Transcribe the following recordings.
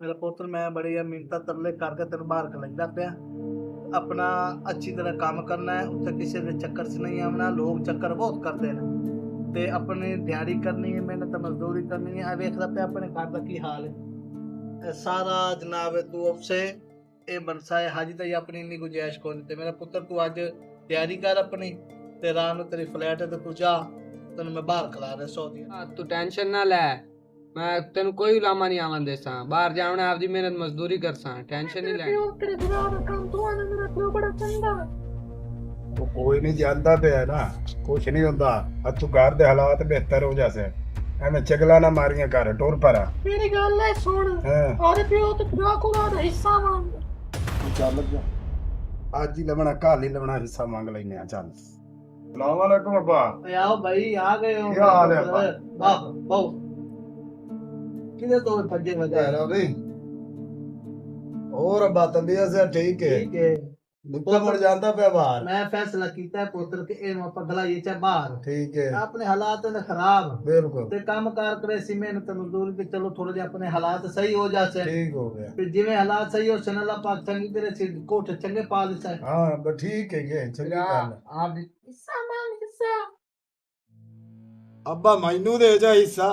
मेरा पुत्र मैं बड़ी मिन्नतां तरले करके तेन बाहर कलैंदा पिया। अपना अच्छी तरह काम करना है, उत्थे किसी के चक्कर च नहीं आना। लोग चक्कर बहुत करते हैं ते अपनी दिहाड़ी करनी है, मेहनत मजदूरी करनी है। वेखदा पिया अपने घर का की हाल है। सारा जनाब तू से ये बनसा है हाजी तई अपनी इन्नी गुंजाइश कोनी ते मेरा पुत्र तू अज तैयारी कर अपनी ते रात नूं तेरी फ्लैट है ते तू जा, तेन मैं बाहर खला रहा सऊदी। तू टेंशन ना ले, मैं तेन कोई लामा नहीं आवन देसा। बाहर जावना आपदी मेहनत मजदूरी करसा, टेंशन नहीं ले। ਉਹ ਕੋਈ ਨਹੀਂ ਜਾਂਦਾ ਪਿਆ ਨਾ, ਕੁਛ ਨਹੀਂ ਹੁੰਦਾ। ਅੱਜ ਤੂੰ ਘਰ ਦੇ ਹਾਲਾਤ ਬਿਹਤਰ ਹੋ ਜਾਸੇ, ਐਵੇਂ ਚਗਲਾ ਨਾ ਮਾਰੀਆਂ ਕਰ, ਟੁਰ ਪਰਾ। ਮੇਰੀ ਗੱਲ ਹੈ ਸੁਣ, ਔਰ ਪਿਓ ਤੇ ਭਰਾ ਕੋਲ ਦਾ ਹਿੱਸਾ ਮੰਗ। ਤੂੰ ਚੱਲ ਜਾ, ਅੱਜ ਹੀ ਲਵਣਾ ਕੱਲ ਹੀ ਲਵਣਾ ਹਿੱਸਾ ਮੰਗ ਲੈਨੇ ਆ। ਚੱਲ ਸਲਾਮ ਅਲੈਕੁਮ ਅੱਬਾ। आओ भाई आ गए हो। क्या हाल है अब्बा? वाह वाह किधर तो भज्जे भज्जे भी और अब्बा तबीयत से ठीक है? ठीक है। निकल मुड़ जाता पे बाहर। मैं फैसला किया है पुत्र के इन पगला ये चा बाहर ठीक है, अपने हालात ने खराब बिल्कुल ते काम कार करे सी मेहनत मजदूरी ते चलो थोड़े जे अपने हालात सही हो जासे। ठीक हो गया। फिर जिवें हालात सही हो सन अल्लाह पाक चंगी करे सी कोठ चंगे पा देता है। हाँ बस ठीक है, ये चंगी गल है। आप ਹਿੱਸਾ ਮੰਗ ਹਿੱਸਾ। ਅੱਬਾ ਮੈਨੂੰ ਦੇ ਜਾ ਹਿੱਸਾ,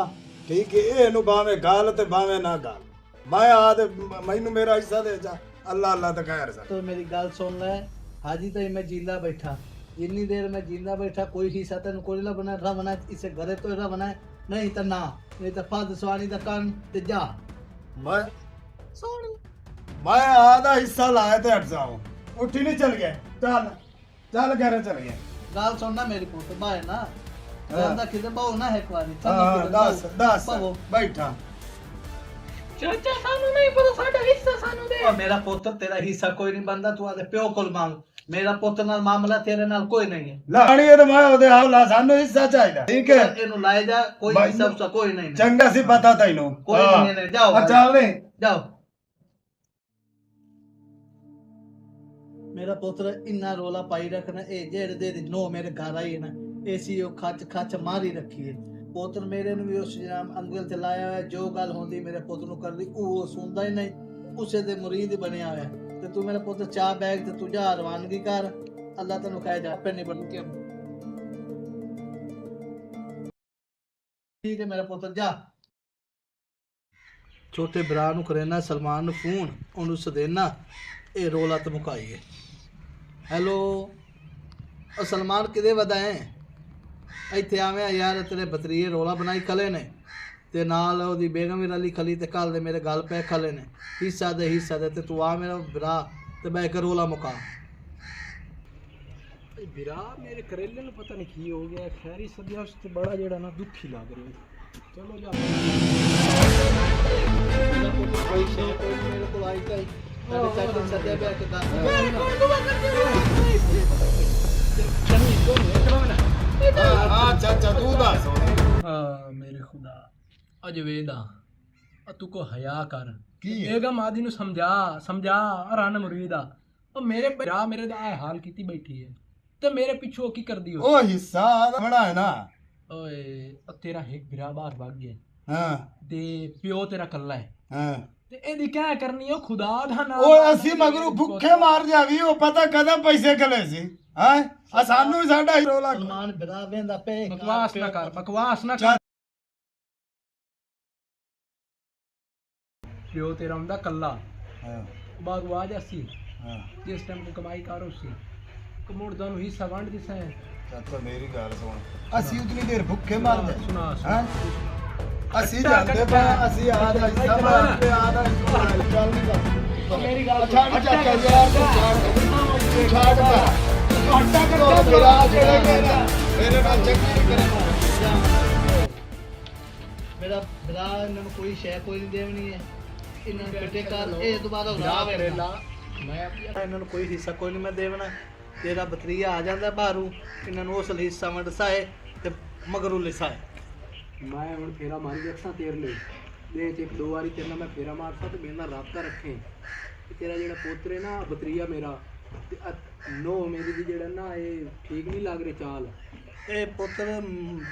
ਠੀਕ ਹੈ? ਇਹ ਨੂੰ ਭਾਵੇਂ ਗਾਲ ਤੇ ਭਾਵੇਂ ਨਾ ਗਾਲ, ਮੈਂ ਆ ਤੇ ਮੈਨੂੰ ਮੇਰਾ ਹਿੱਸਾ ਦੇ ਜਾ। ਅੱਲਾ ਅੱਲਾ ਤੇ ਖੈਰ ਸਾ। तो मेरी गल सुन ले हाजी तई मैं जिंदा बैठा, जितनी देर मैं जिंदा बैठा कोई हिस्सा तेन कोई बना रवना इसे घरे तो रवना है, नहीं तो ना, नहीं तो फद सवानी दा कान ते जा। मैं ਸੁਣ मैं आधा हिस्सा लाया ते हट जाऊं, उठी नहीं चल गए। चल चल घर चल गए। गल सुनना मेरी पुत बाय ना ਜਾਂਦਾ ਕਿਤੇ ਬਹੁ ਨਾ ਇੱਕ ਵਾਰੀ हाँ दस दस बहु। बैठा। ਚਾਚਾ ਸਾਨੂੰ ਨਹੀਂ ਪਤਾ, ਸਾਡਾ ਹਿੱਸਾ ਸਾਨੂੰ ਦੇ। ਉਹ ਮੇਰਾ ਪੁੱਤ ਤੇਰਾ ਹਿੱਸਾ ਕੋਈ ਨਹੀਂ ਬੰਦਾ, ਤੂੰ ਆਦੇ ਪਿਓ ਕੋਲ ਮੰਗ। ਮੇਰਾ ਪੁੱਤ ਨਾਲ ਮਾਮਲਾ ਤੇਰੇ ਨਾਲ ਕੋਈ ਨਹੀਂ ਹੈ। ਲਾਣੀ ਇਹ ਤੇ ਮੈਂ ਉਹਦੇ ਹੌਲਾ ਸਾਨੂੰ ਹਿੱਸਾ ਚਾਹੀਦਾ, ਠੀਕ ਹੈ? ਇਹਨੂੰ ਲਾਏ ਜਾ, ਕੋਈ ਬਾਈ ਹਿੱਸਾ ਉਸਾ ਕੋਈ ਨਹੀਂ। ਚੰਗਾ ਸੀ ਪਤਾ ਤੈਨੂੰ। ਕੋਈ ਨਹੀਂ ਨੇ ਜਾਓ ਆ ਚੱਲ ਨਹੀਂ। ਜਾਓ। ਮੇਰਾ ਪੁੱਤਰ ਇੰਨਾ ਰੋਲਾ ਪਾਈ ਰੱਖਣਾ, ਇਹ ਜਿਹੜੇ ਦੇ ਨੋ ਮੇਰੇ ਘਰ ਆਈ ਨਾ ਏਸੀ ਉਹ ਖੱਚ ਖੱਚ ਮਾਰੀ ਰੱਖੀ ਹੈ। ਪੁੱਤਰ ਮੇਰੇ ਨੂੰ ਵੀ ਉਸ ਜਨਾਮ ਅੰਗਲ ਤੇ ਲਾਇਆ ਹੋਇਆ, ਜੋ ਗੱਲ ਹੁੰਦੀ ਮੇਰੇ ਪੁੱਤ ਨੂੰ ਕਰਦੀ ਉਹ ਸੁਣਦਾ ਹੀ ਨਹੀਂ, ਉਸੇ ਦੇ ਮੁਰੀਦ ਹੀ ਬਣਿਆ ਹੋਇਆ। ਤੇ ਤੂੰ ਮੇਰਾ ਪੁੱਤ ਚਾਹ ਬੈਗ ਤੇ ਤੂੰ ਜਾ ਰਵਾਨਗੀ ਕਰ, ਅੱਲਾਹ ਤੈਨੂੰ ਕਹੇ ਜਾ ਆਪੇ ਨਹੀਂ ਬਣ ਕੇ। ਠੀਕ ਹੈ ਮੇਰਾ ਪੁੱਤ ਜਾ। ਛੋਟੇ ਭਰਾ ਨੂੰ ਕਰੇਨਾ ਸਲਮਾਨ ਨੂੰ ਫੋਨ, ਉਹਨੂੰ ਸਦੇਨਾ ਇਹ ਰੋਲਾ ਤੇ ਮੁਕਾਈਏ। ਹੈਲੋ ਉਹ ਸਲਮਾਨ ਕਿਦੇ ਵਦਾ ਹੈ? ਇੱਥੇ ਆਵੇਂ ਯਾਰ, ਤੇਰੇ ਬਤਰੀਏ ਰੋਲਾ ਬਣਾਈ ਖਲੇ ਨੇ ਤੇ ਨਾਲ ਉਹਦੀ ਬੇਗਮ ਵੀ ਰਲੀ ਖਲੀ ਤੇ ਕੱਲ ਦੇ ਮੇਰੇ ਗੱਲ ਪੈ ਖਲੇ ਨੇ। ਹਿੱਸਾ ਦੇ ਤੇ ਤੂੰ ਆ ਮੇਰਾ ਭਰਾ ਤੇ ਬੈ ਕੇ ਰੋਲਾ ਮੁਕਾ। ਵੀਰਾ ਮੇਰੇ ਕਰੇਲੇ ਨੂੰ ਪਤਾ ਨਹੀਂ ਕੀ ਹੋ ਗਿਆ, ਖੈਰੀ ਸਦਿਆ ਉਸ ਤੇ ਬੜਾ ਜਿਹੜਾ ਨਾ ਦੁੱਖੀ ਲੱਗ ਰਿਹਾ। ਚਲੋ ਜਾ ਮੇਰਾ ਪੁੱਤ ਕੋਈ ਸ਼ੇ ਕੋਈ ਨੀ ਮੇਰੇ ਕੋਲ ਆਈ ਚਾਈ ਸਾਡੇ ਚਾਚੇ ਸੱਦਿਆ ਪਿਆ ਕਿਦਾਂ हाँ चाचा तू दस। ਹਾਂ ਮੇਰੇ ਖੁਦਾ ਅਜ ਵੇਦਾ ਤੂੰ ਕੋ ਹਯਾ ਕਰ। ਕੀ ਹੈ? ਬੇਗਮ ਆਦੀ ਨੂੰ ਸਮਝਾ ਰਨ ਮੁਰੀਦਾ। ਉਹ ਮੇਰੇ ਭਰਾ ਮੇਰੇ ਦਾ ਇਹ ਹਾਲ ਕੀਤੀ ਬੈਠੀ ਹੈ ਤੇ ਮੇਰੇ ਪਿੱਛੋਂ ਕੀ ਕਰਦੀ ਹੋ? ओ हिस्सा बड़ा है ना। ਓਏ ਉਹ ਤੇਰਾ ਇੱਕ ਭਰਾ ਬਾਹਰ ਭੱਗ ਗਿਆ हाँ ਤੇ ਪਿਓ ਤੇਰਾ ਕੱਲਾ ਹੈ हाँ ਤੇ ਇਹਦੀ ਕਿਆ ਕਰਨੀ ਉਹ ਖੁਦਾ ਦਾ ਨਾਮ। ओ ਅਸੀਂ ਮਗਰੂ ਭੁੱਖੇ ਮਾਰ ਜਾਵੀ, ਉਹ ਪਤਾ ਕਦੋਂ ਪੈਸੇ ਕਲੇ ਸੀ। ਹਾਂ ਆ ਸਾਨੂੰ ਵੀ ਸਾਡਾ ਹੀ ਰੋਲਾ। ਸਲਮਾਨ ਭਰਾ ਵੇਂਦਾ ਪਏ ਬਕਵਾਸ ਨਾ ਕਰ, ਬਕਵਾਸ ਨਾ ਕਰ। ਪਿਓ ਤੇਰਾ ਹੁੰਦਾ ਕੱਲਾ, ਹਾਂ ਬਾਅਦ ਵਾਜ ਅਸੀਂ ਹਾਂ ਜਿਸ ਟਾਈਮ ਤੇ ਕਮਾਈ ਕਰੋ ਸੀ ਕਮੋੜਦਾ ਨੂੰ ਹਿੱਸਾ ਵੰਡ ਦਿਸਾ ਹੈ। ਚਾਚਾ ਮੇਰੀ ਗੱਲ ਸੁਣ, ਅਸੀਂ ਉਤਨੀ ਦੇਰ ਭੁੱਖੇ ਮਰਦੇ ਸੁਣਾ ਹਾਂ? ਅਸੀਂ ਜਾਂਦੇ ਪਾ, ਅਸੀਂ ਆਦਾ ਹਿੱਸਾ ਮਾਰਦੇ, ਆਦਾ ਹਿੱਸਾ ਚੱਲ ਨਹੀਂ ਕਰ। ਮੇਰੀ ਗੱਲ ਛੱਡ ਚਾਚਾ ਯਾਰ, ਤੂੰ ਛੱਡ ਆਟਾ ਕਰੋ ਮੇਰਾ ਜਿਹੜਾ ਮੇਰੇ ਨਾਲ ਚੰਗੀ ਕਰਨਾ। ਮੇਰਾ ਭਰਾ ਇਹਨਾਂ ਨੂੰ ਕੋਈ ਸ਼ੈ ਕੋਈ ਨਹੀਂ ਦੇਵਣੀ ਹੈ। ਇਹਨਾਂ ਨੂੰ ਪਿੱਟੇ ਕਰ, ਇਹ ਦੁਬਾਰਾ ਰਾਹ ਵੇਲਾ ਮੈਂ ਇਹਨਾਂ ਨੂੰ ਕੋਈ ਹਿੱਸਾ ਕੋਈ ਨਹੀਂ ਮੈਂ ਦੇਵਣਾ। ਤੇਰਾ ਬਤਰੀਆ ਆ ਜਾਂਦਾ ਬਾਹਰੋਂ, ਇਹਨਾਂ ਨੂੰ ਉਸ ਲਈ ਹਿੱਸਾ ਵੰਡਸਾਏ ਤੇ ਮਗਰੂ ਲਿਸਾਏ। ਮੈਂ ਹੁਣ ਫੇਰਾ ਮਾਰੀ ਰੱਖਾਂ ਤੇਰੇ ਲਈ ਦੇ ਚ ਇੱਕ ਦੋ ਵਾਰੀ ਤੇਰੇ ਨਾਲ ਮੈਂ ਫੇਰਾ ਮਾਰਦਾ ਤੇ ਮੇਰੇ ਨਾਲ ਰਾਬਤਾ ਰੱਖੇ ਤੇ ਤੇਰਾ ਜਿਹੜਾ ਪੋਤਰੇ ਨਾ ਬਤਰੀਆ ਮੇਰਾ ਤੇ ਨੋ ਮੇਰੀ ਦੀ ਜਿਹੜਾ ਨਾ ਇਹ ਠੀਕ ਨਹੀਂ ਲੱਗ ਰਿਹਾ ਚਾਲ। ਇਹ ਪੁੱਤਰ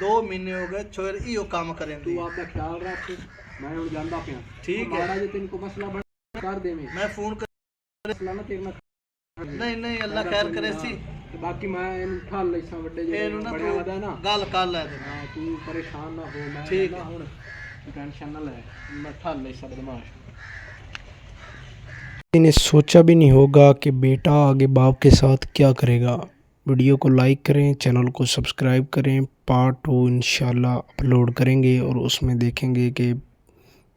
2 ਮਹੀਨੇ ਹੋ ਗਏ ਛੋਰ ਇਹੋ ਕੰਮ ਕਰਨ ਦੀ। ਤੂੰ ਆਪਦਾ ਖਿਆਲ ਰੱਖ, मैं ਹੁਣ ਜਾਂਦਾ ਪਿਆ ठीक है ਮਾੜਾ ਜੇ ਤੈਨੂੰ ਕੋਈ ਮਸਲਾ ਬਣ ਕਰ ਦੇਵੇਂ मैं फोन कर ਮਸਲਾ ਨਾ ਤੇਰੇ ਨਾਲ नहीं नहीं अल्लाह खैर करे सी ਤੇ ਬਾਕੀ ਮੈਂ ਇਹਨੂੰ ਠੱਲ ਲੈਸਾਂ ਵੱਡੇ ਜਿਹੜੇ ਇਹਨੂੰ ਨਾ ਬੜਿਆ ਤੂੰ ਵਦਾ ਨਾ गल कर ले तू। ਹਾਂ ਤੂੰ ਪਰੇਸ਼ਾਨ ਨਾ ਹੋ ਮੈਂ ਠੀਕ ਨਾ ਹੈ। ਹੁਣ ਟੈਨਸ਼ਨ ਨਾ ਲੈ ਮੈਂ ਠੱਲ ਲੈਸਾਂ ਬਦਮਾਸ਼ ने सोचा भी नहीं होगा कि बेटा आगे बाप के साथ क्या करेगा। वीडियो को लाइक करें, चैनल को सब्सक्राइब करें। पार्ट 2 इंशाल्लाह अपलोड करेंगे और उसमें देखेंगे कि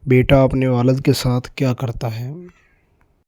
बेटा अपने वालिद के साथ क्या करता है।